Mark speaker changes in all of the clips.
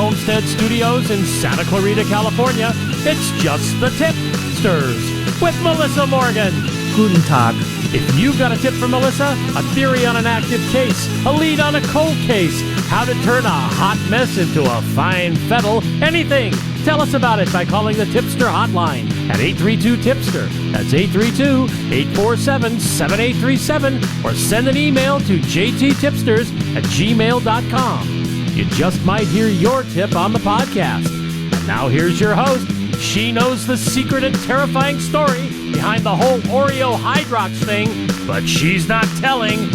Speaker 1: Homestead Studios in Santa Clarita, California, it's just the Tip-Sters with Melissa Morgan.
Speaker 2: Guten Tag.
Speaker 1: If you've got a tip for Melissa, a theory on an active case, a lead on a cold case, how to turn a hot mess into a fine fettle, anything, tell us about it by calling the Tipster hotline at 832-TIPSTER. That's 832-847-7837, or send an email to jttipsters@gmail.com. You just might hear your tip on the podcast. And now here's your host. She knows the secret and terrifying story behind the whole Oreo Hydrox thing, but she's not telling.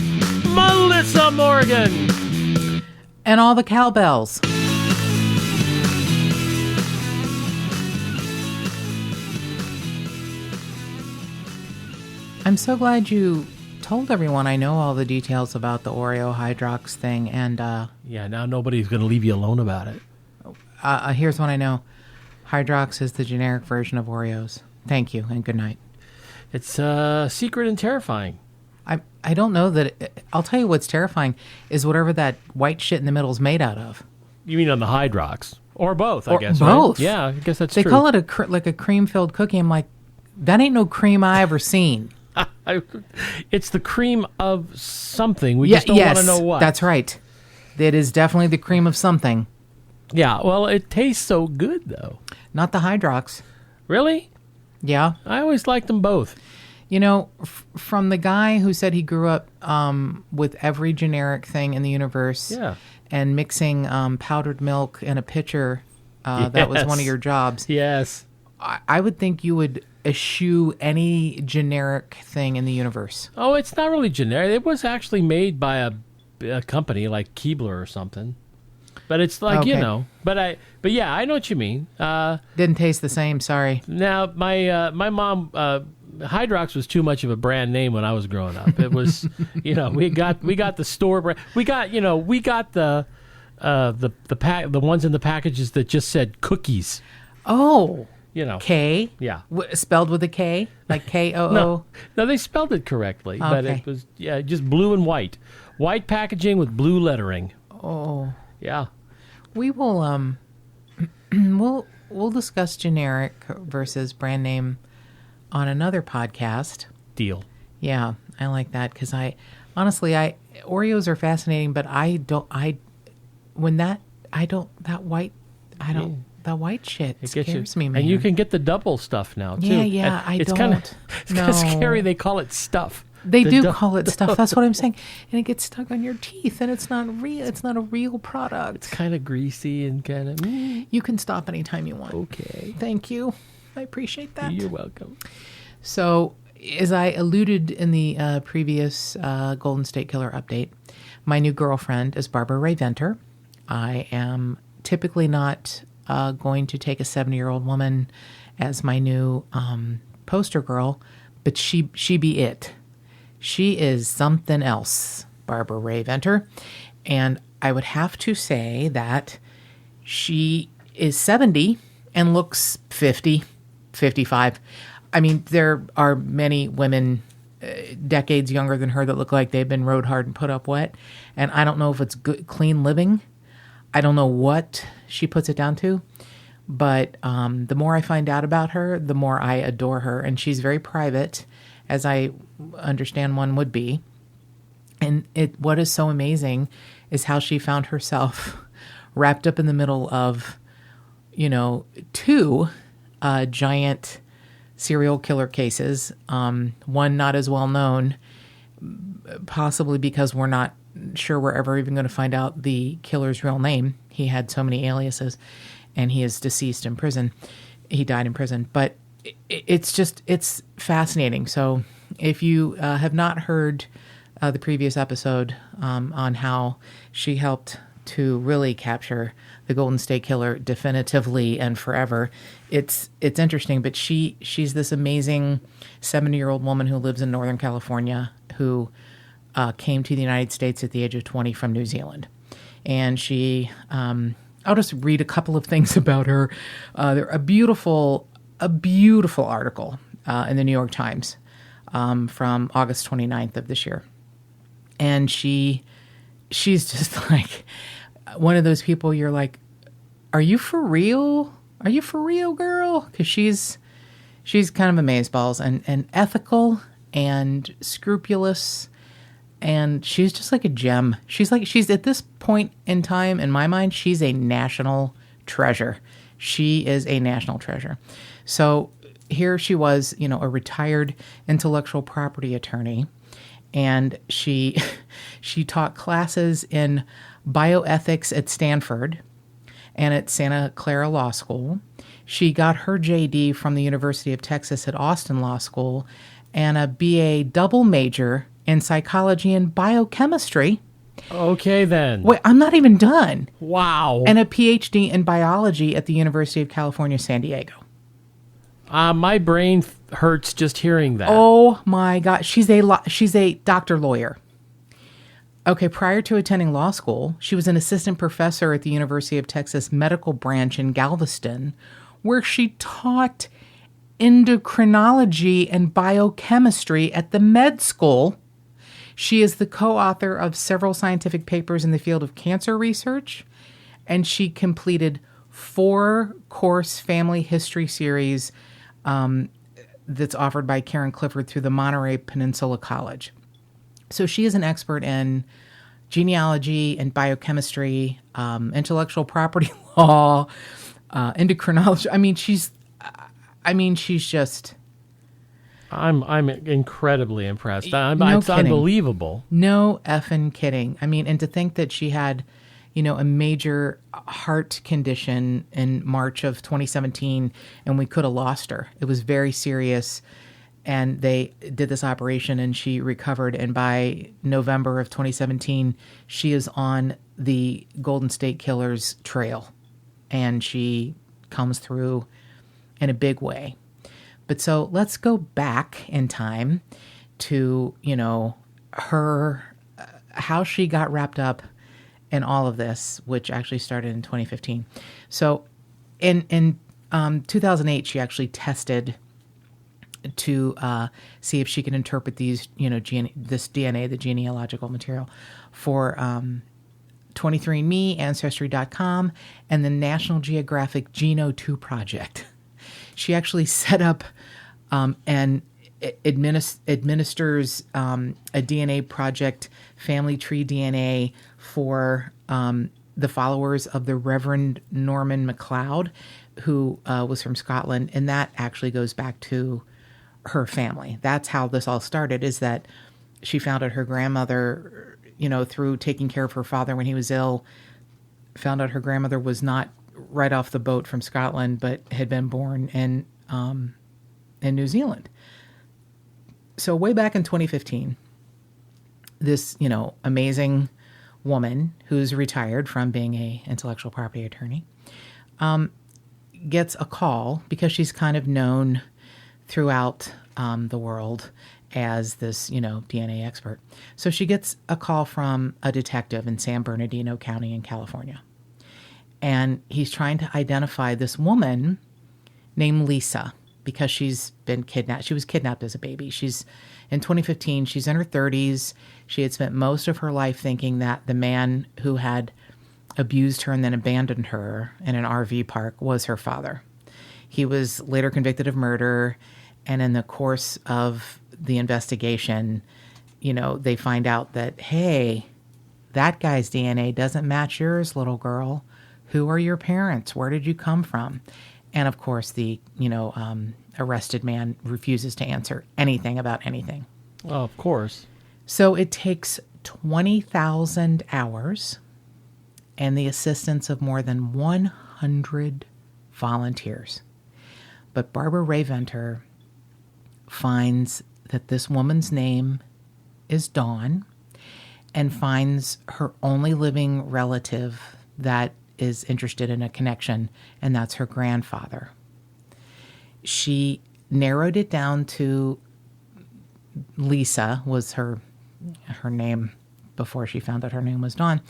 Speaker 1: Melissa Morgan.
Speaker 2: And all the cowbells. I'm so glad you told everyone. I know all the details about the Oreo Hydrox thing, and
Speaker 1: yeah, now nobody's going to leave you alone about it.
Speaker 2: Here's what I know. Hydrox is the generic version of Oreos. Thank you, and good night.
Speaker 1: It's secret and terrifying.
Speaker 2: I don't know that... I'll tell you what's terrifying is whatever that white shit in the middle is made out of.
Speaker 1: You mean on the Hydrox? Or both, I guess,
Speaker 2: both.
Speaker 1: Right? Yeah, I guess that's
Speaker 2: true. They call it like a cream-filled cookie. I'm like, that ain't no cream I ever seen.
Speaker 1: It's the cream of something. We just don't want to know what.
Speaker 2: That's right. It is definitely the cream of something.
Speaker 1: Yeah, well, it tastes so good, though.
Speaker 2: Not the Hydrox.
Speaker 1: Really?
Speaker 2: Yeah.
Speaker 1: I always liked them both.
Speaker 2: You know, from the guy who said he grew up with every generic thing in the universe and mixing powdered milk in a pitcher, that was one of your jobs.
Speaker 1: Yes.
Speaker 2: I would think you would eschew any generic thing in the universe.
Speaker 1: Oh, it's not really generic. It was actually made by a company like Kimball or something. But it's like,
Speaker 2: okay.
Speaker 1: you know, but yeah, I know what you mean.
Speaker 2: Didn't taste the same, sorry.
Speaker 1: Now, my mom, Hydrox was too much of a brand name when I was growing up. It was, you know, we got the store brand. We got the ones in the packages that just said cookies.
Speaker 2: Oh.
Speaker 1: You know.
Speaker 2: K?
Speaker 1: Yeah.
Speaker 2: Spelled with a K? Like K-O-O?
Speaker 1: No, they spelled it correctly, but it was, just blue and white. White packaging with blue lettering.
Speaker 2: Oh.
Speaker 1: Yeah.
Speaker 2: We will we'll discuss generic versus brand name on another podcast.
Speaker 1: Deal.
Speaker 2: Yeah, I like that because Oreos are fascinating, but that white shit scares me, man.
Speaker 1: And you can get the double stuff now too.
Speaker 2: Yeah,
Speaker 1: and it's kind of scary. They call it stuff.
Speaker 2: They do call it stuff. That's what I'm saying. And it gets stuck on your teeth, and it's not real. It's not a real product.
Speaker 1: It's kind of greasy and kind of...
Speaker 2: You can stop anytime you want.
Speaker 1: Okay.
Speaker 2: Thank you. I appreciate that.
Speaker 1: You're welcome.
Speaker 2: So, as I alluded in the previous Golden State Killer update, my new girlfriend is Barbara Rae-Venter. I am typically not going to take a 70-year-old woman as my new poster girl, but she be it. She is something else, Barbara Rae-Venter. And I would have to say that she is 70 and looks 50, 55. I mean, there are many women decades younger than her that look like they've been rode hard and put up wet. And I don't know if it's good, clean living. I don't know what she puts it down to. But the more I find out about her, the more I adore her. And she's very private, as I understand one would be. And what is so amazing is how she found herself wrapped up in the middle of, two giant serial killer cases. One not as well known, possibly because we're not sure we're ever even going to find out the killer's real name. He had so many aliases, and he is deceased in prison. He died in prison. But it's fascinating. So if you have not heard the previous episode on how she helped to really capture the Golden State Killer definitively and forever, it's interesting. But she's this amazing 70-year-old woman who lives in Northern California who came to the United States at the age of 20 from New Zealand. And she, I'll just read a couple of things about her. A beautiful article in the New York Times from August 29th of this year. And she's just like one of those people you're like, are you for real? Are you for real, girl? Because she's kind of amazeballs and ethical and scrupulous, and she's just like a gem. She's at this point in time, in my mind, she's a national treasure. She is a national treasure. So here she was, a retired intellectual property attorney, and she taught classes in bioethics at Stanford and at Santa Clara Law School. She got her JD from the University of Texas at Austin Law School and a BA double major in psychology and biochemistry.
Speaker 1: Okay, then.
Speaker 2: Wait, I'm not even done.
Speaker 1: Wow.
Speaker 2: And a Ph.D. in biology at the University of California, San Diego.
Speaker 1: My brain hurts just hearing that.
Speaker 2: Oh my God. She's a doctor lawyer. Okay, prior to attending law school, she was an assistant professor at the University of Texas Medical Branch in Galveston, where she taught endocrinology and biochemistry at the med school. She is the co-author of several scientific papers in the field of cancer research, and she completed 4-course family history series that's offered by Karen Clifford through the Monterey Peninsula College. So she is an expert in genealogy and biochemistry, intellectual property law, endocrinology. She's just...
Speaker 1: I'm incredibly impressed.
Speaker 2: No
Speaker 1: It's
Speaker 2: kidding.
Speaker 1: unbelievable.
Speaker 2: No effing kidding. And to think that she had, a major heart condition in March of 2017, and we could have lost her. It was very serious, and they did this operation, and she recovered. And by November of 2017, she is on the Golden State Killer's trail, and she comes through in a big way. But so let's go back in time to, her, how she got wrapped up in all of this, which actually started in 2015. So in 2008, she actually tested to see if she could interpret these, this DNA, the genealogical material, for 23andMe, Ancestry.com, and the National Geographic Geno2 project. She actually set up and administers a DNA project, Family Tree DNA, for the followers of the Reverend Norman MacLeod, who was from Scotland, and that actually goes back to her family. That's how this all started, is that she found out her grandmother, through taking care of her father when he was ill, found out her grandmother was not right off the boat from Scotland, but had been born in New Zealand. So way back in 2015, this, amazing woman who's retired from being a intellectual property attorney, gets a call because she's kind of known throughout the world as this, DNA expert. So she gets a call from a detective in San Bernardino County in California. And he's trying to identify this woman named Lisa because she's been kidnapped. She was kidnapped as a baby. In 2015, she's in her 30s. She had spent most of her life thinking that the man who had abused her and then abandoned her in an RV park was her father. He was later convicted of murder, and in the course of the investigation, they find out that, hey, that guy's DNA doesn't match yours, little girl. Who are your parents? Where did you come from? And of course, the, arrested man refuses to answer anything about anything.
Speaker 1: Oh, of course.
Speaker 2: So it takes 20,000 hours and the assistance of more than 100 volunteers. But Barbara Rae-Venter finds that this woman's name is Dawn, and finds her only living relative that is interested in a connection, and that's her grandfather. She narrowed it down to Lisa was her name before she found out her name was Dawn.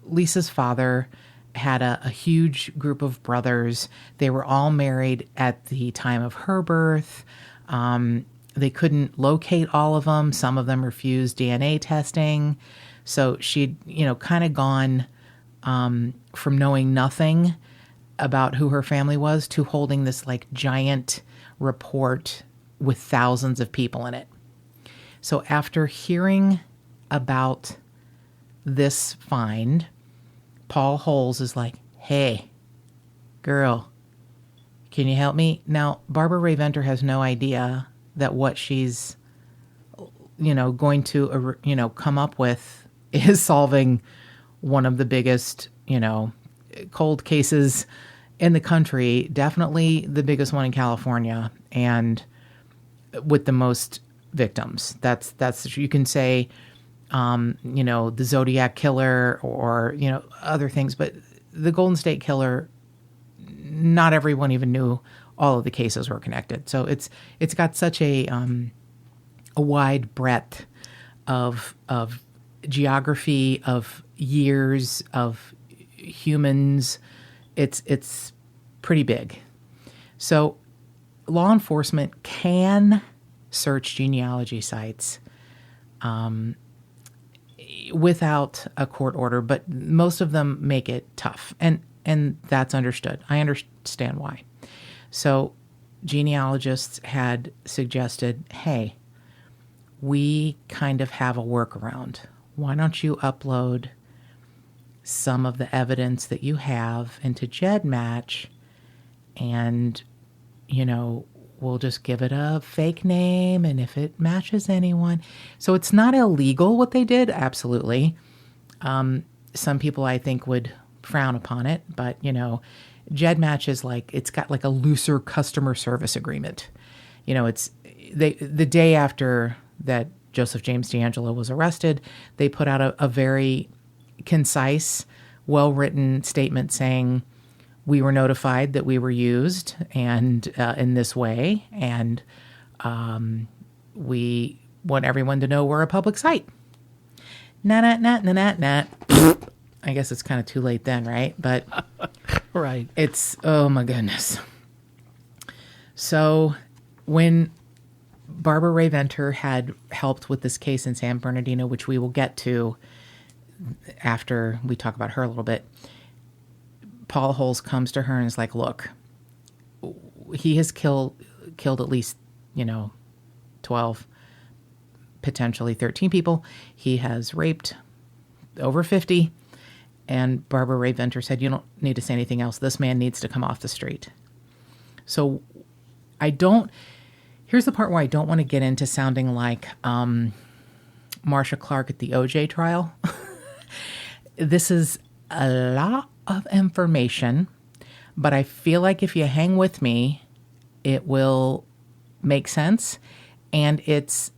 Speaker 2: Lisa's father had a huge group of brothers. They were all married at the time of her birth. They couldn't locate all of them. Some of them refused DNA testing. So she'd, kind of gone from knowing nothing about who her family was to holding this like giant report with thousands of people in it. So after hearing about this find, Paul Holes is like, hey, girl, can you help me? Now, Barbara Rae-Venter has no idea that what she's, going to, come up with is solving one of the biggest, cold cases in the country, definitely the biggest one in California, and with the most victims. That's you can say, the Zodiac Killer or, other things, but the Golden State Killer, not everyone even knew all of the cases were connected. So it's got such a wide breadth of geography, of years, of humans. It's pretty big. So law enforcement can search genealogy sites without a court order, but most of them make it tough, and that's understood. I understand why. So genealogists had suggested, hey, we kind of have a workaround. Why don't you upload some of the evidence that you have into GEDmatch, and, we'll just give it a fake name, and if it matches anyone. So it's not illegal what they did, absolutely. Some people, I think, would frown upon it, but, GEDmatch is it's got like a looser customer service agreement. It's the day after that Joseph James D'Angelo was arrested, they put out a very concise, well-written statement saying, we were notified that we were used and in this way, and we want everyone to know we're a public site. Nah. I guess it's kind of too late then, right? But
Speaker 1: right.
Speaker 2: It's, oh my goodness. So when Barbara Rae-Venter had helped with this case in San Bernardino, which we will get to after we talk about her a little bit, Paul Holes comes to her and is like, look, he has killed at least, 12, potentially 13 people. He has raped over 50. And Barbara Rae-Venter said, you don't need to say anything else. This man needs to come off the street. So here's the part where I don't want to get into sounding like Marcia Clark at the OJ trial. This is a lot of information, but I feel like if you hang with me, it will make sense. And it's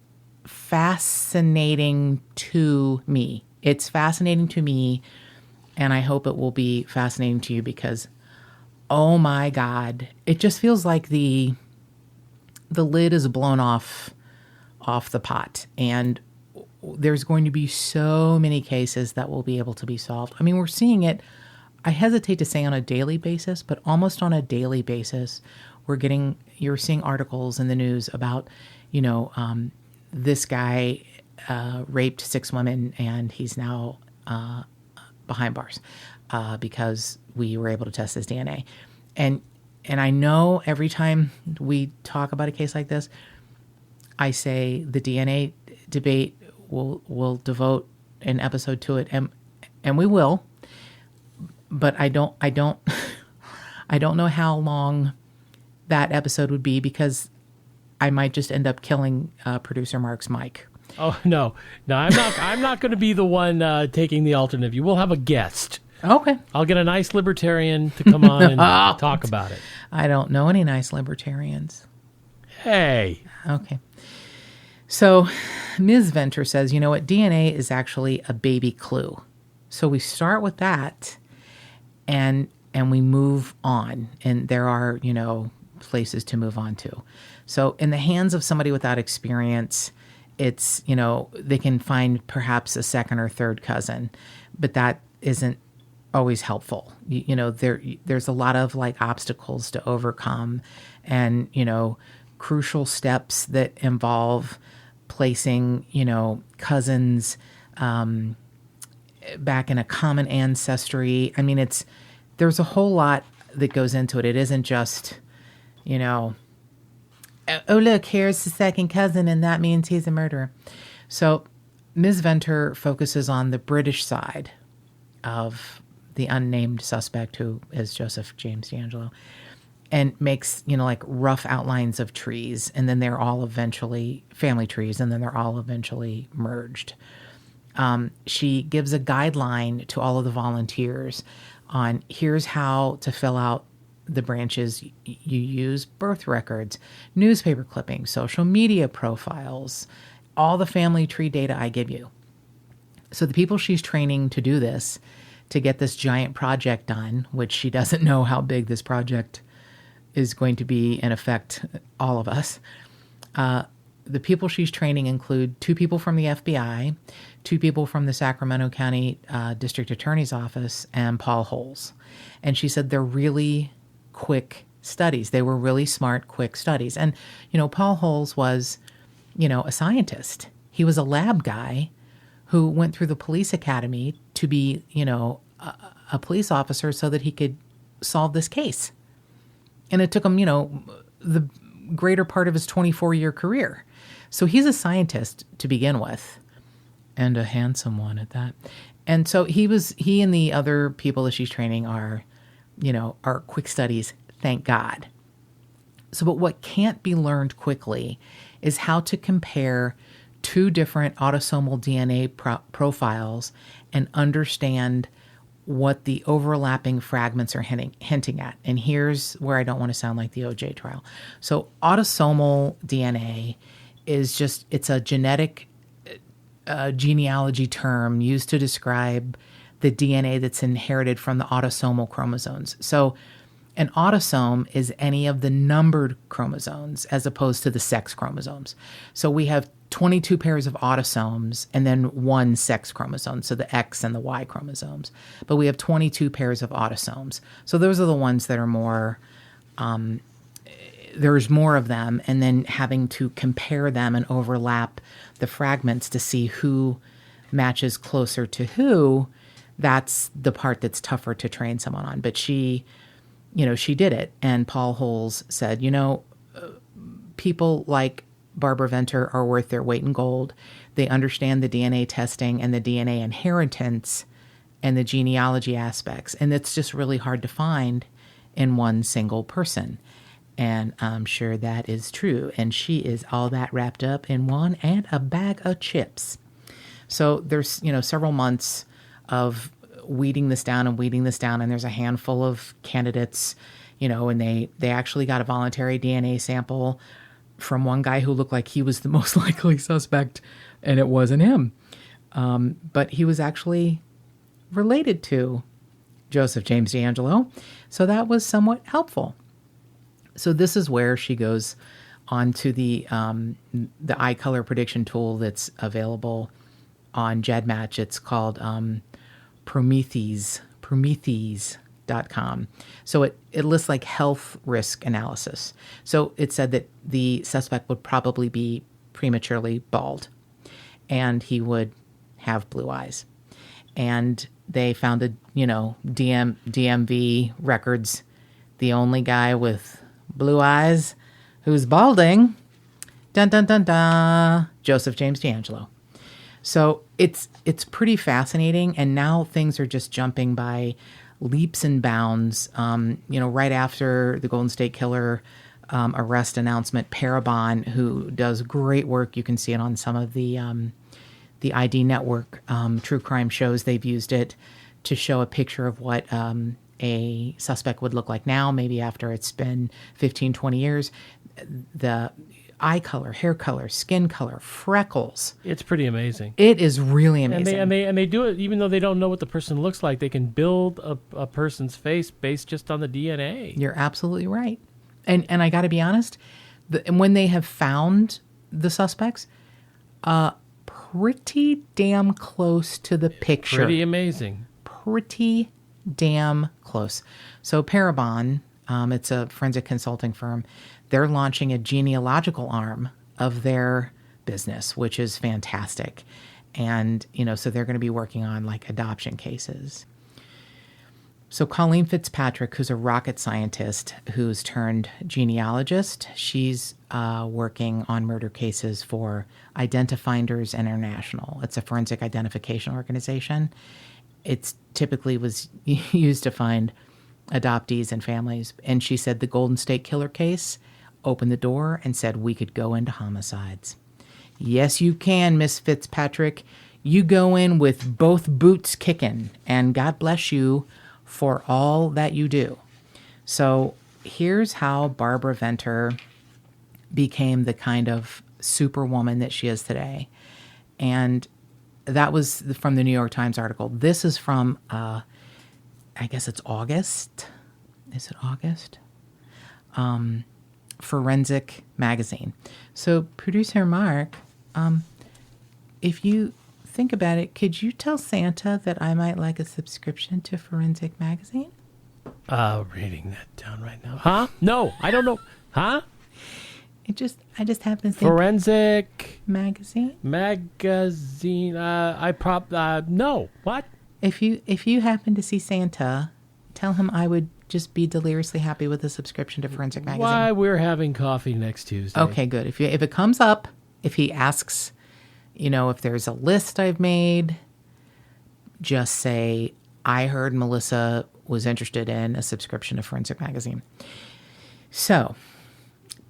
Speaker 2: fascinating to me. It's fascinating to me, and I hope it will be fascinating to you because, oh my God, it just feels like the lid is blown off the pot, and there's going to be so many cases that will be able to be solved. I mean, we're seeing it, I hesitate to say on a daily basis, but almost on a daily basis, you're seeing articles in the news about, this guy raped 6 women and he's now behind bars because we were able to test his DNA. And I know every time we talk about a case like this, I say the DNA debate will devote an episode to it, and we will. But I don't know how long that episode would be because I might just end up killing producer Mark's mic.
Speaker 1: Oh no, I'm not going to be the one taking the alternate view. We'll have a guest.
Speaker 2: Okay.
Speaker 1: I'll get a nice libertarian to come on and talk about it.
Speaker 2: I don't know any nice libertarians.
Speaker 1: Hey.
Speaker 2: Okay. So Ms. Venter says, you know what, DNA is actually a baby clue. So we start with that and we move on. And there are, places to move on to. So in the hands of somebody without experience, it's, they can find perhaps a second or third cousin, but that isn't always helpful. There's a lot of obstacles to overcome and, crucial steps that involve placing, cousins back in a common ancestry. I mean, there's a whole lot that goes into it. It isn't just, oh, look, here's the second cousin, and that means he's a murderer. So Ms. Venter focuses on the British side of the unnamed suspect, who is Joseph James D'Angelo, and makes, like rough outlines of trees. And then they're all eventually family trees, and then they're all eventually merged. She gives a guideline to all of the volunteers on here's how to fill out the branches you use: birth records, newspaper clippings, social media profiles, all the family tree data I give you. So the people she's training to do this, to get this giant project done, which she doesn't know how big this project is going to be and affect all of us. The people she's training include 2 people from the FBI, 2 people from the Sacramento County District Attorney's Office, and Paul Holes. And she said they're really quick studies. They were really smart, quick studies. And, Paul Holes was, a scientist. He was a lab guy who went through the police academy to be, a police officer so that he could solve this case. And it took him, the greater part of his 24-year career. So he's a scientist to begin with, and a handsome one at that. And so he and the other people that she's training are quick studies, thank God. So, but what can't be learned quickly is how to compare 2 different autosomal DNA profiles and understand what the overlapping fragments are hinting at. And here's where I don't want to sound like the OJ trial. So autosomal DNA is it's a genetic genealogy term used to describe the DNA that's inherited from the autosomal chromosomes. So an autosome is any of the numbered chromosomes as opposed to the sex chromosomes. So we have 22 pairs of autosomes and then 1 sex chromosome, so the X and the Y chromosomes. But we have 22 pairs of autosomes. So those are the ones that are more, there's more of them, and then having to compare them and overlap the fragments to see who matches closer to who, that's the part that's tougher to train someone on. But she did it. And Paul Holes said, people like Barbara Venter are worth their weight in gold. They understand the DNA testing and the DNA inheritance and the genealogy aspects. And it's just really hard to find in one single person. And I'm sure that is true. And she is all that wrapped up in one and a bag of chips. So there's, several months of weeding this down. And there's a handful of candidates, and they actually got a voluntary DNA sample from one guy who looked like he was the most likely suspect, and it wasn't him. But he was actually related to Joseph James D'Angelo, so that was somewhat helpful. So this is where she goes on to the eye color prediction tool that's available on GEDmatch. It's called Prometheus.com. So it lists like health risk analysis. So it said that the suspect would probably be prematurely bald, and he would have blue eyes. And they found DMV records. The only guy with blue eyes who's balding, dun dun dun dun, Joseph James D'Angelo. So it's pretty fascinating, and now things are just jumping by leaps and bounds. Right after the Golden State Killer arrest announcement, Parabon, who does great work, you can see it on some of the ID Network true crime shows. They've used it to show a picture of what a suspect would look like now, maybe after it's been 15, 20 years. The eye color, hair color, skin color, freckles.
Speaker 1: It's pretty amazing.
Speaker 2: It is really amazing.
Speaker 1: And they do it even though they don't know what the person looks like. They can build a person's face based just on the DNA.
Speaker 2: You're absolutely right. And I got to be honest, when they have found the suspects, pretty damn close to the picture.
Speaker 1: Pretty amazing.
Speaker 2: Pretty damn close. So Parabon, it's a forensic consulting firm. They're launching a genealogical arm of their business, which is fantastic. And, so they're going to be working on like adoption cases. So Colleen Fitzpatrick, who's a rocket scientist who's turned genealogist, she's working on murder cases for Identifinders International. It's a forensic identification organization. It's typically was used to find adoptees and families. And she said the Golden State Killer case opened the door and said we could go into homicides. Yes, you can, Miss Fitzpatrick. You go in with both boots kicking, and God bless you for all that you do. So here's how Barbara Venter became the kind of superwoman that she is today. And that was from the New York Times article. This is from, I guess it's August. Is it August? Forensic Magazine. So producer Mark, if you think about it, could you tell Santa that I might like a subscription to Forensic Magazine?
Speaker 1: Reading that down right now. Huh? No, I don't know. Huh?
Speaker 2: I just happen to think
Speaker 1: Forensic
Speaker 2: Magazine.
Speaker 1: No. What?
Speaker 2: If you happen to see Santa, tell him I would just be deliriously happy with a subscription to Forensic Magazine.
Speaker 1: Why, we're having coffee next Tuesday.
Speaker 2: Okay, good. If it comes up, if he asks, if there's a list I've made, just say, I heard Melissa was interested in a subscription to Forensic Magazine. So,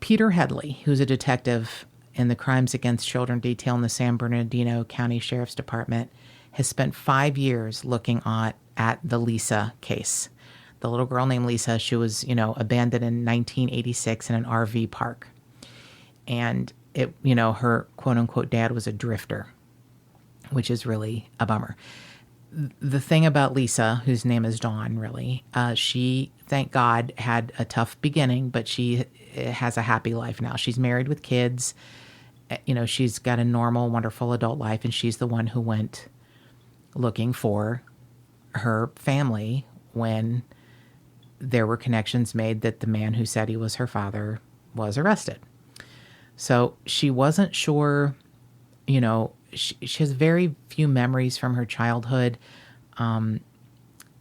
Speaker 2: Peter Headley, who's a detective in the Crimes Against Children detail in the San Bernardino County Sheriff's Department, has spent 5 years looking at the Lisa case. The little girl named Lisa, she was, abandoned in 1986 in an RV park. And her quote unquote dad was a drifter, which is really a bummer. The thing about Lisa, whose name is Dawn, really, she, thank God, had a tough beginning, but she has a happy life now. She's married with kids. She's got a normal, wonderful adult life, and she's the one who went looking for her family when there were connections made that the man who said he was her father was arrested. So she wasn't sure, she has very few memories from her childhood.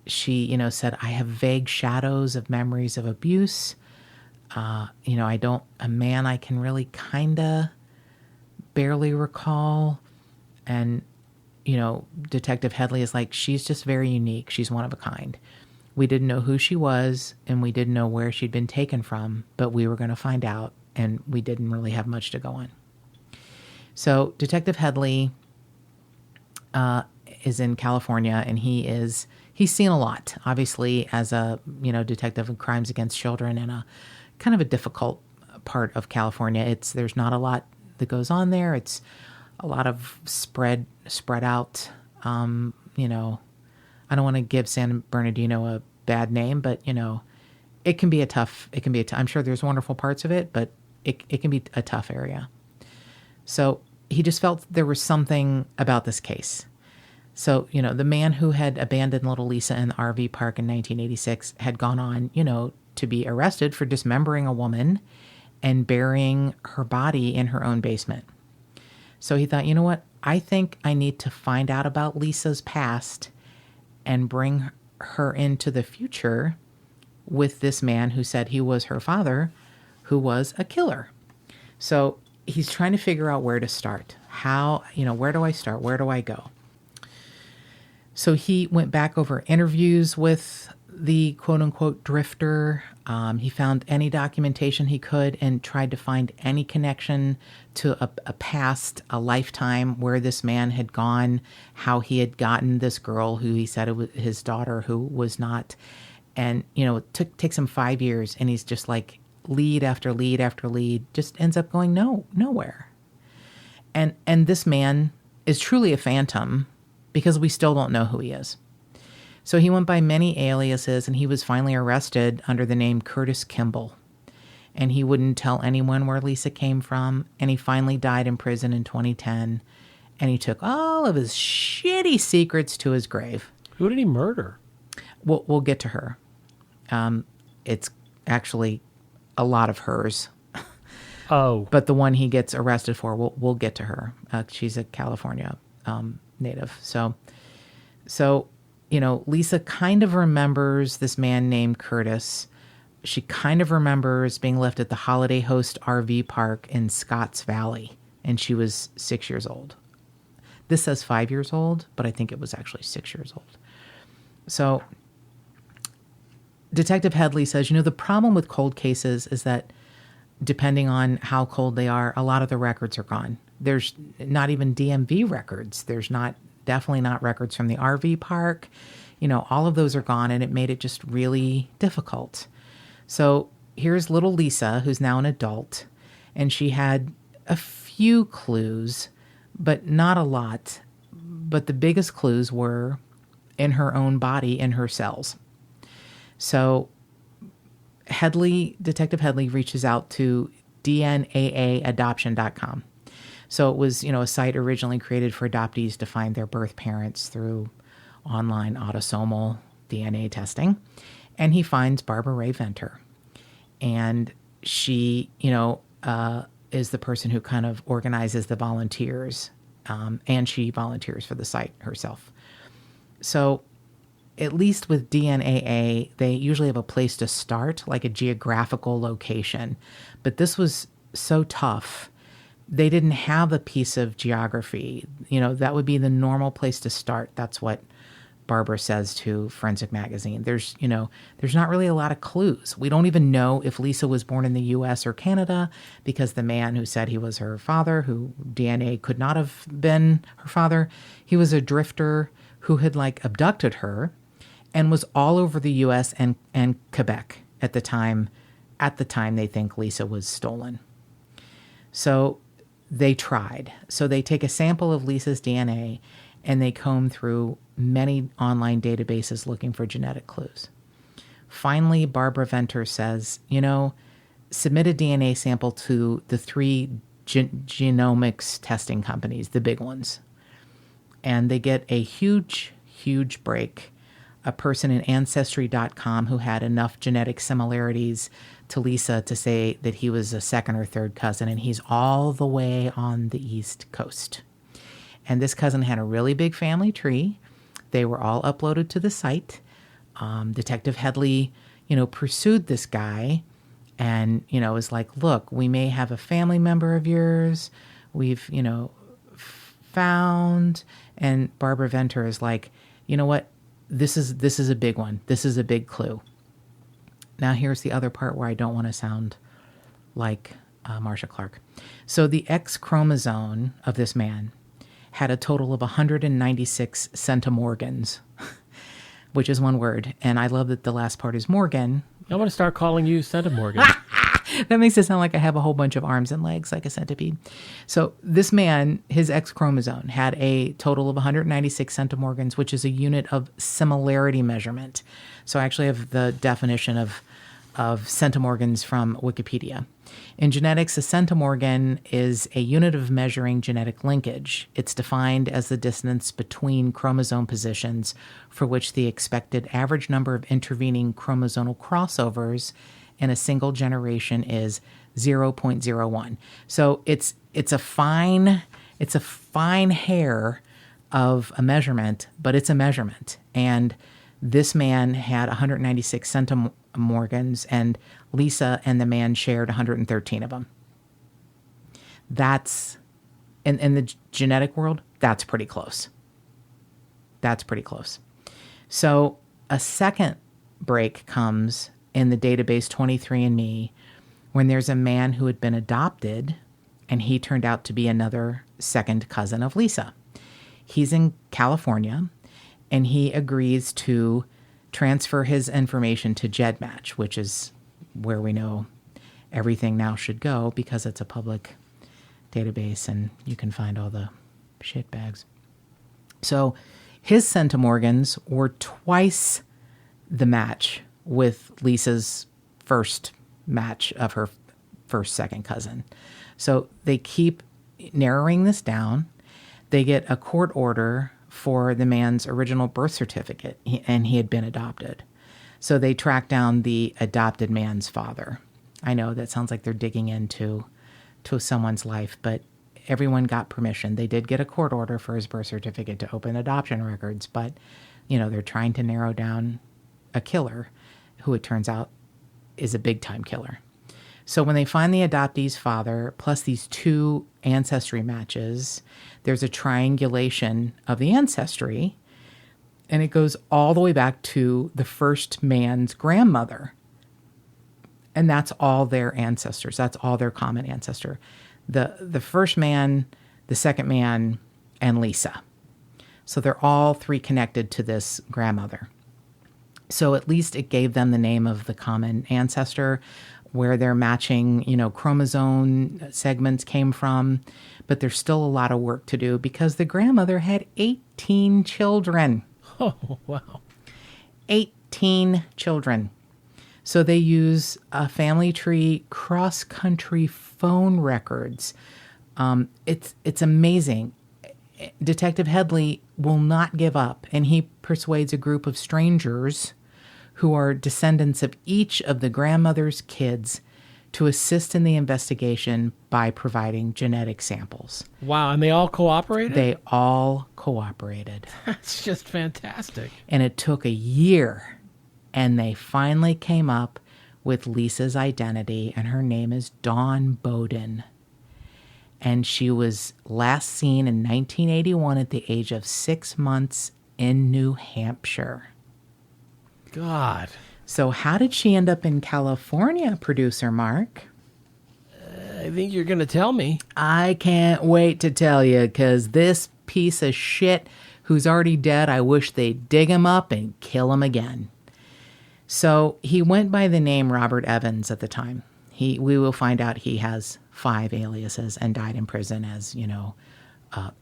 Speaker 2: She, said, I have vague shadows of memories of abuse. A man I can really barely recall. And, Detective Headley is like, she's just very unique. She's one of a kind. We didn't know who she was, and we didn't know where she'd been taken from, but we were going to find out, and we didn't really have much to go on. So Detective Headley is in California, and he's seen a lot, obviously, as a detective in crimes against children in a kind of a difficult part of California. There's not a lot that goes on there. It's a lot of spread out. I don't want to give San Bernardino a bad name, but it can be a tough. I'm sure there's wonderful parts of it, but it can be a tough area. So he just felt there was something about this case. So, the man who had abandoned little Lisa in the RV park in 1986 had gone on, to be arrested for dismembering a woman and burying her body in her own basement. So he thought, what? I think I need to find out about Lisa's past and bring her into the future with this man who said he was her father, who was a killer. So he's trying to figure out where to start. How, where do I start? Where do I go? So he went back over interviews with the quote-unquote drifter. He found any documentation he could and tried to find any connection to a past, a lifetime where this man had gone, how he had gotten this girl who he said it was his daughter who was not. And, it takes him 5 years, and he's just like lead after lead after lead, just ends up going nowhere. And this man is truly a phantom because we still don't know who he is. So he went by many aliases, and he was finally arrested under the name Curtis Kimball. And he wouldn't tell anyone where Lisa came from, and he finally died in prison in 2010, and he took all of his shitty secrets to his grave.
Speaker 1: Who did he murder?
Speaker 2: We'll get to her. It's actually a lot of hers.
Speaker 1: Oh.
Speaker 2: But the one he gets arrested for, we'll get to her. She's a California native. So, Lisa kind of remembers this man named Curtis. She kind of remembers being left at the Holiday Host RV park in Scotts Valley, and she was 6 years old. This says 5 years old, but I think it was actually 6 years old. So Detective Headley says, the problem with cold cases is that depending on how cold they are, a lot of the records are gone. There's not even DMV records. There's definitely not records from the RV park. All of those are gone, and it made it just really difficult. So here's little Lisa, who's now an adult, and she had a few clues, but not a lot. But the biggest clues were in her own body, in her cells. So Detective Headley reaches out to DNAAadoption.com. So it was, a site originally created for adoptees to find their birth parents through online autosomal DNA testing. And he finds Barbara Rae-Venter. And she, is the person who kind of organizes the volunteers. And she volunteers for the site herself. So at least with DNAA, they usually have a place to start, like a geographical location. But this was so tough. They didn't have a piece of geography. That would be the normal place to start. That's what Barbara says to Forensic Magazine. There's not really a lot of clues. We don't even know if Lisa was born in the U.S. or Canada, because the man who said he was her father, who DNA could not have been her father, he was a drifter who had abducted her and was all over the U.S. and Quebec at the time they think Lisa was stolen. So they tried. So they take a sample of Lisa's DNA and they comb through many online databases looking for genetic clues. Finally, Barbara Venter says, submit a DNA sample to the 3 genomics testing companies, the big ones. And they get a huge, huge break. A person in Ancestry.com who had enough genetic similarities to Lisa to say that he was a second or third cousin, and he's all the way on the East Coast. And this cousin had a really big family tree. They were all uploaded to the site. Detective Headley, pursued this guy and, was like, look, we may have a family member of yours. We've, found. And Barbara Venter is like, you know what? This is a big one. This is a big clue. Now here's the other part where I don't want to sound like Marcia Clark. So the X chromosome of this man had a total of 196 centimorgans, which is one word. And I love that the last part is Morgan.
Speaker 1: I'm going to start calling you Centimorgan.
Speaker 2: That makes it sound like I have a whole bunch of arms and legs like a centipede. So this man, his X chromosome, had a total of 196 centimorgans, which is a unit of similarity measurement. So I actually have the definition of centimorgans from Wikipedia. In genetics, a centimorgan is a unit of measuring genetic linkage. It's defined as the distance between chromosome positions for which the expected average number of intervening chromosomal crossovers in a single generation is 0.01. So it's a fine hair of a measurement, but it's a measurement. And this man had 196 centimorgans, and Lisa and the man shared 113 of them. That's, in the genetic world, that's pretty close. That's pretty close. So a second break comes in the database 23andMe when there's a man who had been adopted, and he turned out to be another second cousin of Lisa. He's in California, and he agrees to transfer his information to GEDmatch, which is where we know everything now should go because it's a public database and you can find all the shit bags. So his centimorgans were twice the match with Lisa's first match of her second cousin. So they keep narrowing this down. They get a court order for the man's original birth certificate, and he had been adopted. So they track down the adopted man's father. I know that sounds like they're digging into someone's life, but everyone got permission. They did get a court order for his birth certificate to open adoption records, but, they're trying to narrow down a killer who it turns out is a big-time killer. So when they find the adoptee's father, plus these 2 ancestry matches, there's a triangulation of the ancestry, and it goes all the way back to the first man's grandmother. And that's all their ancestors. That's all their common ancestor. The first man, the second man, and Lisa. So they're all 3 connected to this grandmother. So at least it gave them the name of the common ancestor, where their matching, chromosome segments came from. But there's still a lot of work to do because the grandmother had 18 children.
Speaker 1: Oh, wow.
Speaker 2: 18 children. So they use a family tree, cross-country phone records. It's amazing. Detective Headley will not give up, and he persuades a group of strangers who are descendants of each of the grandmother's kids to assist in the investigation by providing genetic samples.
Speaker 1: Wow, and they all cooperated?
Speaker 2: They all cooperated.
Speaker 1: That's just fantastic.
Speaker 2: And it took a year, and they finally came up with Lisa's identity, and her name is Dawn Bowden. And she was last seen in 1981 at the age of 6 months in New Hampshire.
Speaker 1: God.
Speaker 2: So how did she end up in California, producer Mark?
Speaker 1: I think you're going to tell me.
Speaker 2: I can't wait to tell you, because this piece of shit who's already dead, I wish they'd dig him up and kill him again. So he went by the name Robert Evans at the time. We will find out he has 5 aliases and died in prison as,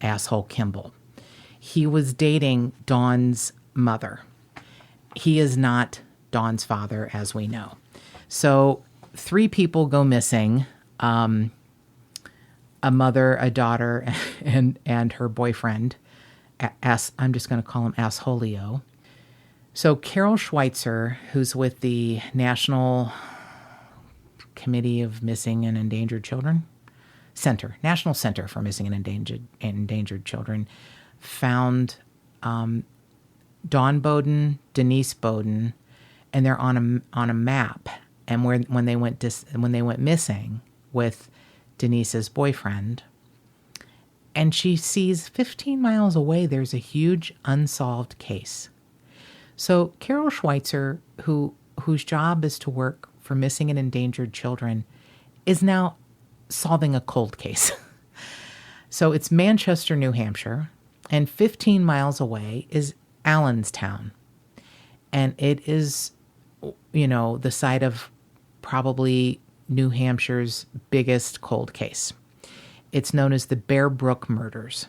Speaker 2: asshole Kimball. He was dating Dawn's mother. He is not Dawn's father, as we know. So 3 people go missing, a mother, a daughter, and her boyfriend. I'm just going to call him Assholio. So Carol Schweitzer, who's with the National Committee of Missing and Endangered Children, National Center for Missing and Endangered Children, found Dawn Bowden, Denise Bowden, and they're on a map. And when they went missing with Denise's boyfriend, and she sees 15 miles away there's a huge unsolved case. So Carol Schweitzer, whose job is to work for missing and endangered children, is now solving a cold case. So it's Manchester, New Hampshire, and 15 miles away is Allenstown. And it is, the site of probably New Hampshire's biggest cold case. It's known as the Bear Brook murders.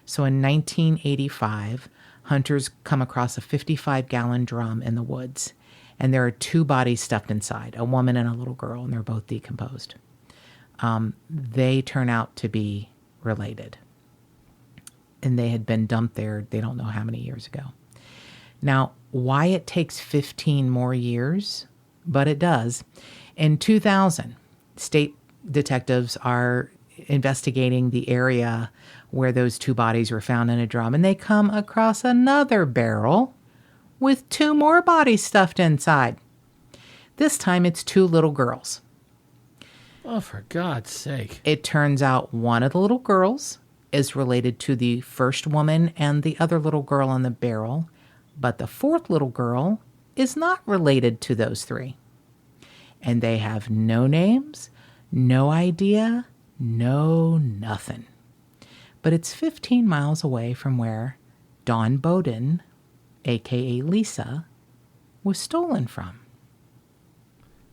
Speaker 2: So in 1985, hunters come across a 55-gallon drum in the woods, and there are 2 bodies stuffed inside, a woman and a little girl, and they're both decomposed. They turn out to be related. And they had been dumped there, they don't know how many years ago. Now, why it takes 15 more years, but it does. In 2000, state detectives are investigating the area where those 2 bodies were found in a drum, and they come across another barrel with 2 more bodies stuffed inside. This time it's 2 little girls.
Speaker 1: Oh, for God's sake.
Speaker 2: It turns out one of the little girls is related to the first woman and the other little girl in the barrel, but the 4th little girl is not related to those 3. And they have no names, no idea, no nothing. But it's 15 miles away from where Dawn Bowden, a.k.a. Lisa, was stolen from.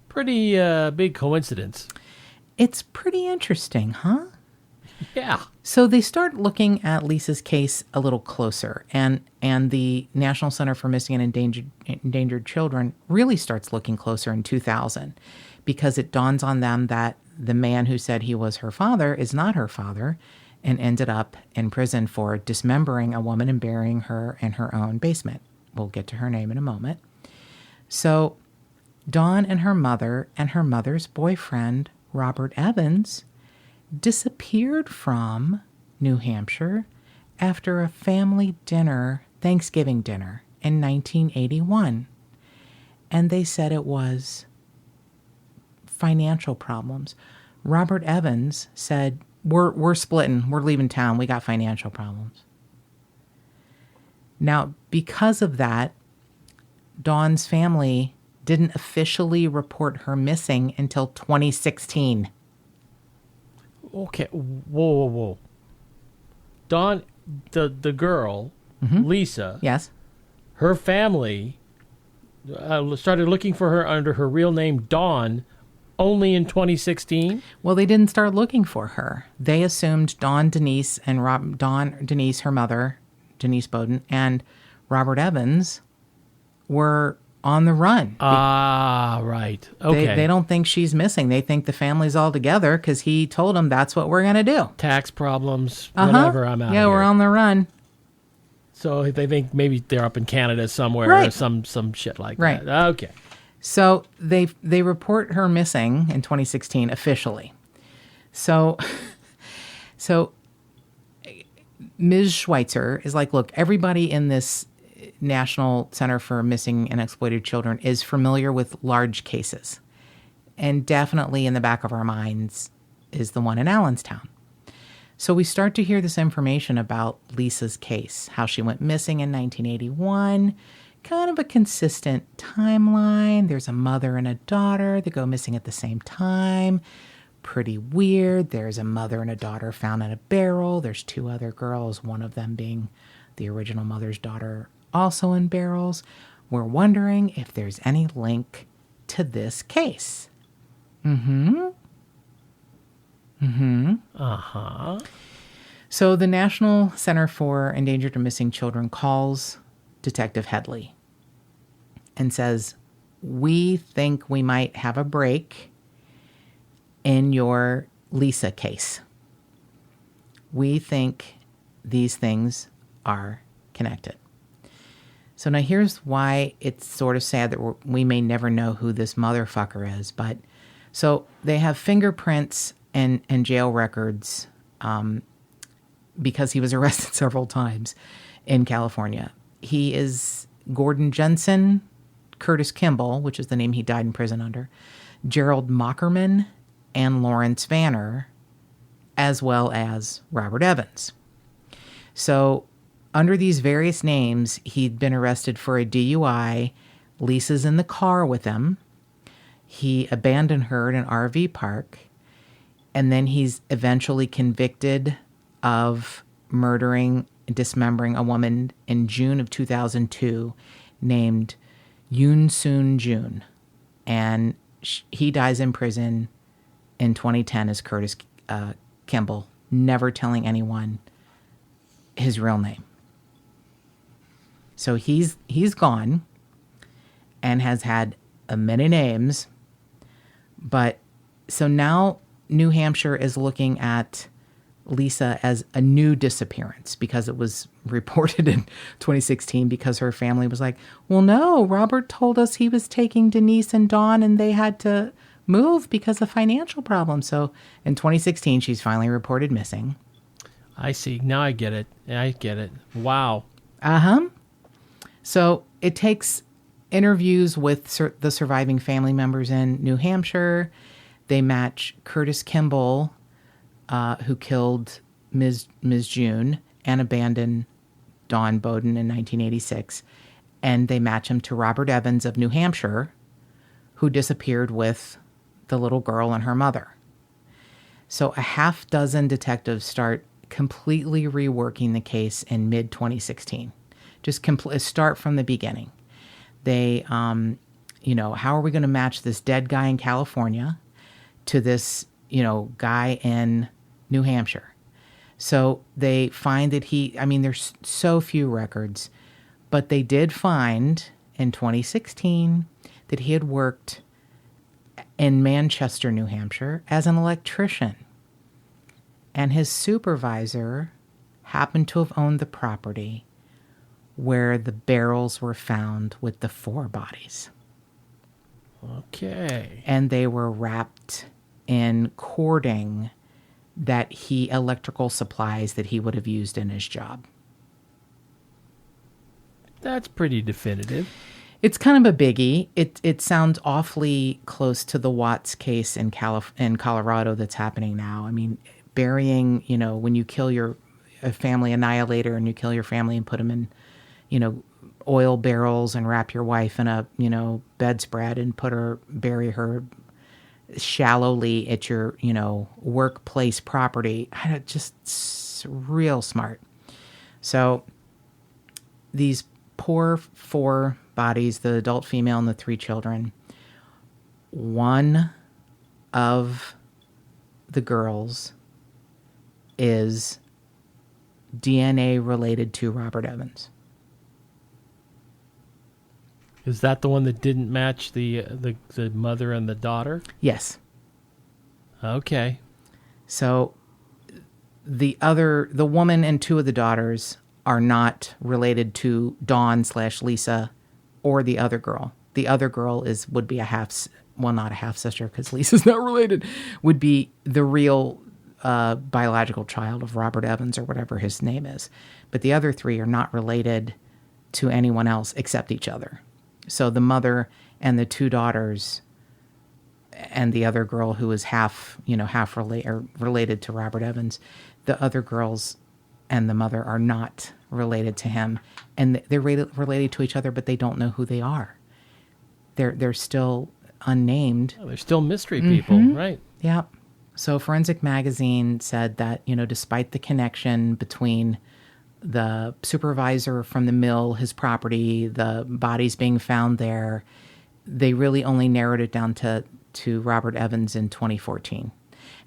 Speaker 1: Pretty big coincidence.
Speaker 2: It's pretty interesting, huh?
Speaker 1: Yeah.
Speaker 2: So they start looking at Lisa's case a little closer, and the National Center for Missing and Endangered Children really starts looking closer in 2000, because it dawns on them that the man who said he was her father is not her father, and ended up in prison for dismembering a woman and burying her in her own basement. We'll get to her name in a moment. So Dawn and her mother's boyfriend, Robert Evans, disappeared from New Hampshire after a family dinner, Thanksgiving dinner, in 1981. And they said it was financial problems. Robert Evans said, we're splitting. We're leaving town. We got financial problems. Now, because of that, Dawn's family didn't officially report her missing until 2016.
Speaker 1: Okay, whoa. Dawn, the girl, Lisa,
Speaker 2: Yes.
Speaker 1: her family started looking for her under her real name, Dawn, only in 2016?
Speaker 2: Well, they didn't start looking for her. They assumed Dawn Denise and Dawn Denise, her mother, Denise Bowden, and Robert Evans were on the run.
Speaker 1: Right. Okay.
Speaker 2: They don't think she's missing. They think the family's all together because he told them that's what we're going to do.
Speaker 1: Tax problems, whatever, I'm out
Speaker 2: Yeah,
Speaker 1: here.
Speaker 2: we're on the run.
Speaker 1: So they think maybe they're up in Canada somewhere or
Speaker 2: Right.
Speaker 1: some shit like
Speaker 2: Right.
Speaker 1: that. Okay.
Speaker 2: So they report her missing in 2016 officially. So Ms. Schweitzer is like, look, everybody in this National Center for Missing and Exploited Children is familiar with large cases. And definitely in the back of our minds is the one in Allenstown. So we start to hear this information about Lisa's case, how she went missing in 1981, kind of a consistent timeline. There's a mother and a daughter that go missing at the same time. Pretty weird. There's a mother and a daughter found in a barrel. There's two other girls, one of them being the original mother's daughter, also in barrels. We're wondering if there's any link to this case. So the National Center for Endangered or Missing Children calls Detective Headley and says, we think we might have a break in your Lisa case. We think these things are connected. So now here's why it's sort of sad that we may never know who this motherfucker is. But so they have fingerprints and jail records because he was arrested several times in California. He is Gordon Jensen, Curtis Kimball, which is the name he died in prison under, Gerald Mockerman, and Lawrence Vanner, as well as Robert Evans. So under these various names, he'd been arrested for a DUI. Lisa's in the car with him. He abandoned her in an RV park. And then he's eventually convicted of murdering and dismembering a woman in June of 2002 named Yoon Soon Jun. And he dies in prison in 2010 as Curtis Kimball, never telling anyone his real name. So he's gone and has had many names. But so now New Hampshire is looking at Lisa as a new disappearance because it was reported in 2016 because her family was like, well, no, Robert told us he was taking Denise and Dawn and they had to move because of financial problems. So in 2016, she's finally reported missing.
Speaker 1: I see. Now I get it. Wow.
Speaker 2: So it takes interviews with the surviving family members in New Hampshire. They match Curtis Kimball, who killed Ms. June and abandoned Dawn Bowden in 1986. And they match him to Robert Evans of New Hampshire, who disappeared with the little girl and her mother. So a half dozen detectives start completely reworking the case in mid-2016. Just start from the beginning. They, how are we going to match this dead guy in California to this, guy in New Hampshire? So they find that there's so few records, but they did find in 2016 that he had worked in Manchester, New Hampshire as an electrician. And his supervisor happened to have owned the property where the barrels were found with the 4 bodies.
Speaker 1: Okay.
Speaker 2: And they were wrapped in cording that electrical supplies that he would have used in his job.
Speaker 1: That's pretty definitive.
Speaker 2: It's kind of a biggie. It sounds awfully close to the Watts case in Colorado that's happening now. I mean, burying, when you kill a family annihilator and you kill your family and put them in, oil barrels and wrap your wife in a, bedspread and bury her shallowly at your, workplace property. Just real smart. So these poor 4 bodies, the adult female and the 3 children, one of the girls is DNA related to Robert Evans.
Speaker 1: Is that the one that didn't match the mother and the daughter?
Speaker 2: Yes.
Speaker 1: Okay.
Speaker 2: So the woman and 2 of the daughters are not related to Dawn/Lisa or the other girl. The other girl would be not a half sister because Lisa's not related, would be the real biological child of Robert Evans or whatever his name is. But the other 3 are not related to anyone else except each other. So the mother and the 2 daughters and the other girl who is half related to Robert Evans, the other girls and the mother are not related to him, and they're related to each other, but they don't know who they are. They're still unnamed.
Speaker 1: Oh, they're still mystery people, right?
Speaker 2: Yeah. So Forensic Magazine said that, despite the connection between the supervisor from the mill, his property, the bodies being found there, they really only narrowed it down to Robert Evans in 2014.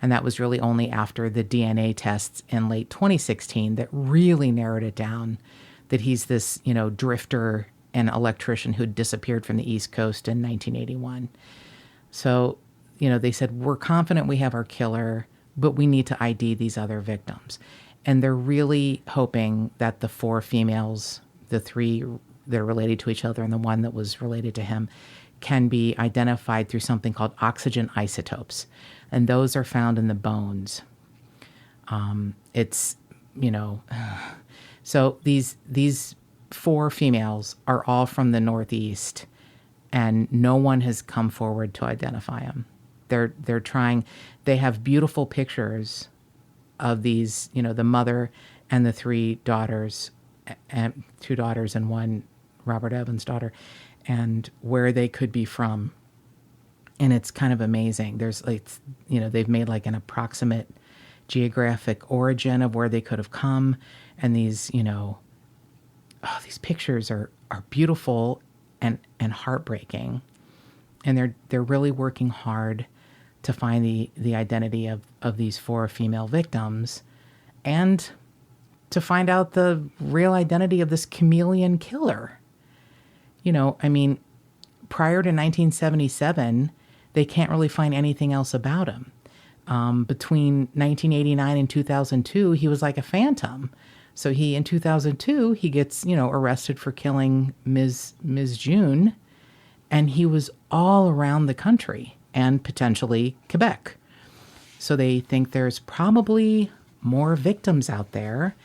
Speaker 2: And that was really only after the DNA tests in late 2016 that really narrowed it down that he's this, drifter and electrician who disappeared from the East Coast in 1981. So, they said, we're confident we have our killer, but we need to ID these other victims. And they're really hoping that the 4 females, the 3 that are related to each other and the one that was related to him, can be identified through something called oxygen isotopes. And those are found in the bones. So these 4 females are all from the Northeast, and no one has come forward to identify them. They're trying. They have beautiful pictures of these, the mother and the 3 daughters, and 2 daughters and 1 Robert Evans daughter, and where they could be from. And it's kind of amazing. There's they've made like an approximate geographic origin of where they could have come. And these, these pictures are beautiful and heartbreaking. And they're really working hard to find the identity of these 4 female victims and to find out the real identity of this chameleon killer. Prior to 1977, they can't really find anything else about him. Between 1989 and 2002, he was like a phantom. So in 2002, he gets, arrested for killing Ms. June, and he was all around the country and potentially Quebec. So they think there's probably more victims out there.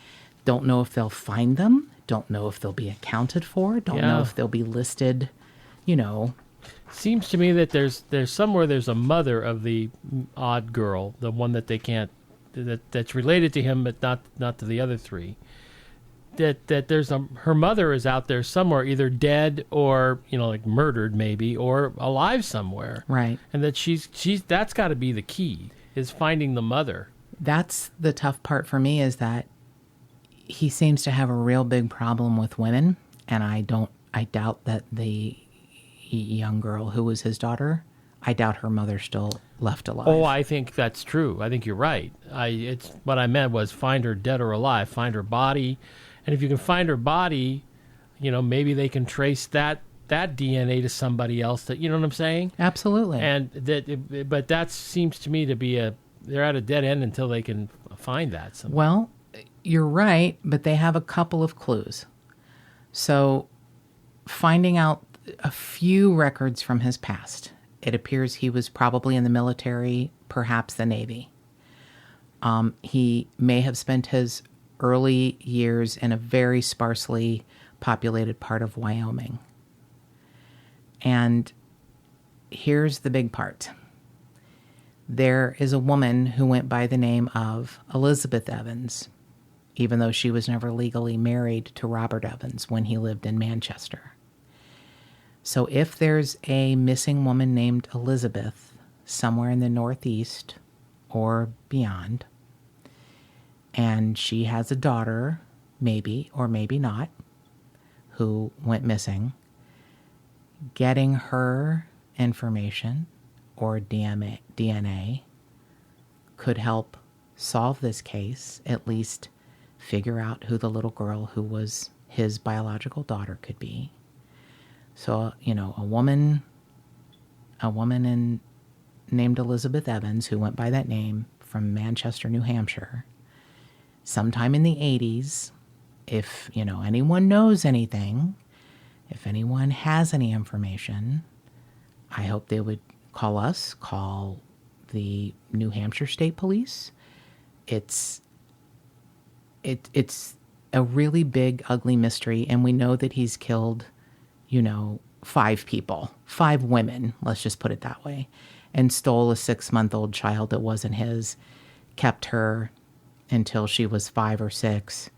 Speaker 2: Don't know if they'll find them. Don't know if they'll be accounted for. Don't know if they'll be listed,
Speaker 1: Seems to me that there's somewhere there's a mother of the odd girl, the one that they can't, that's related to him, but not to the other 3. That there's her mother is out there somewhere, either dead or like murdered maybe, or alive somewhere.
Speaker 2: Right.
Speaker 1: And that she's that's got to be the key, is finding the mother. That's
Speaker 2: the tough part for me, is that he seems to have a real big problem with women, and I doubt that the young girl who was his daughter, I doubt her mother still left alive.
Speaker 1: Oh, I think that's true. I think you're right. It's what I meant was find her dead or alive, find her body, and if you can find her body, maybe they can trace that DNA to somebody else. That, you know what I'm saying?
Speaker 2: Absolutely.
Speaker 1: And but that seems to me to be they're at a dead end until they can find that somewhere.
Speaker 2: Well, you're right, but they have a couple of clues. So, finding out a few records from his past. It appears he was probably in the military, perhaps the Navy. He may have spent his early years in a very sparsely populated part of Wyoming. And here's the big part. There is a woman who went by the name of Elizabeth Evans, even though she was never legally married to Robert Evans when he lived in Manchester. So if there's a missing woman named Elizabeth somewhere in the Northeast or beyond, and she has a daughter, maybe or maybe not, who went missing, getting her information or DNA could help solve this case, at least figure out who the little girl who was his biological daughter could be. So, a woman named Elizabeth Evans, who went by that name, from Manchester, New Hampshire, sometime in the 80s, if, anyone knows anything, if anyone has any information, I hope they would call us, call the New Hampshire State Police. It's a really big, ugly mystery, and we know that he's killed, 5 people, 5 women, let's just put it that way, and stole a 6-month-old child that wasn't his, kept her until she was 5 or 6,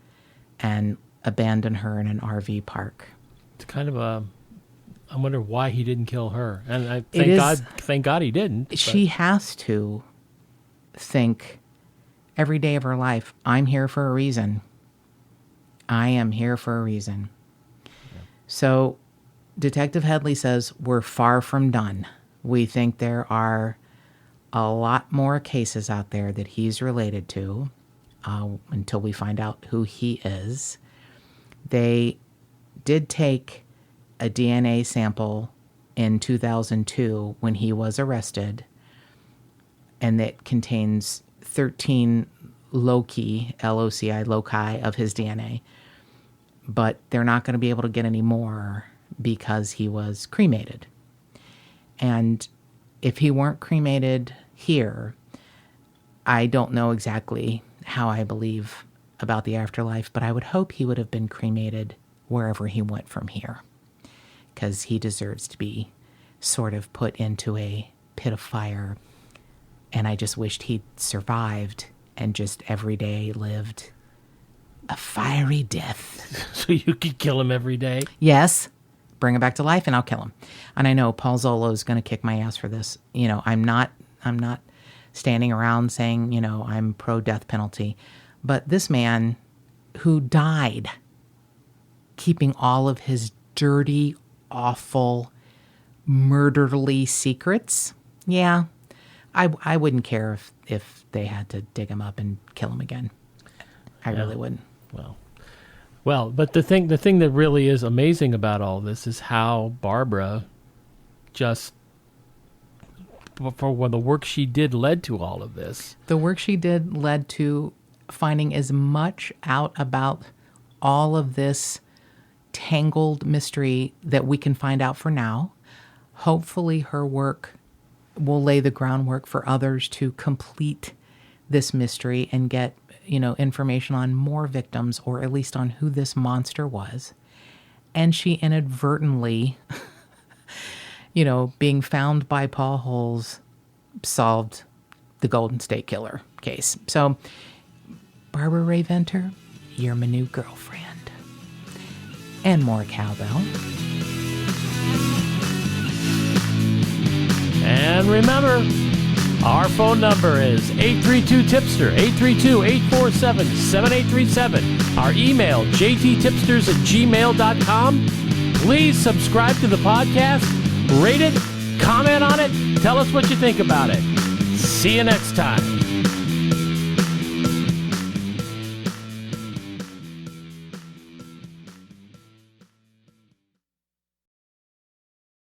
Speaker 2: and abandoned her in an RV park.
Speaker 1: It's kind of I wonder why he didn't kill her. And thank God he didn't. But
Speaker 2: She has to think every day of her life, I'm here for a reason. I am here for a reason. Yeah. So Detective Headley says we're far from done. We think there are a lot more cases out there that he's related to until we find out who he is. They did take a DNA sample in 2002 when he was arrested, and that contains 13 loci, L-O-C-I, loci of his DNA. But they're not going to be able to get any more because he was cremated. And if he weren't cremated here, I don't know exactly how I believe about the afterlife, but I would hope he would have been cremated wherever he went from here, because he deserves to be sort of put into a pit of fire. And I just wished he'd survived and just every day lived a fiery death.
Speaker 1: So you could kill him every day?
Speaker 2: Yes. Bring him back to life and I'll kill him. And I know Paul Zolo is going to kick my ass for this. I'm not standing around saying, I'm pro death penalty. But this man who died keeping all of his dirty, awful, murderly secrets, yeah, I wouldn't care if they had to dig him up and kill him again. I really wouldn't.
Speaker 1: Well, but the thing that really is amazing about all this is how Barbara just, for the work she did, led to all of this.
Speaker 2: The work she did led to finding as much out about all of this tangled mystery that we can find out for now. Hopefully her work will lay the groundwork for others to complete this mystery and get, information on more victims, or at least on who this monster was. And she inadvertently, being found by Paul Holes, solved the Golden State Killer case. So, Barbara Rae-Venter, you're my new girlfriend. And more cowbell.
Speaker 1: And remember, our phone number is 832-TIPSTER, 832-847-7837. Our email, jttipsters@gmail.com. Please subscribe to the podcast, rate it, comment on it, tell us what you think about it. See you next time.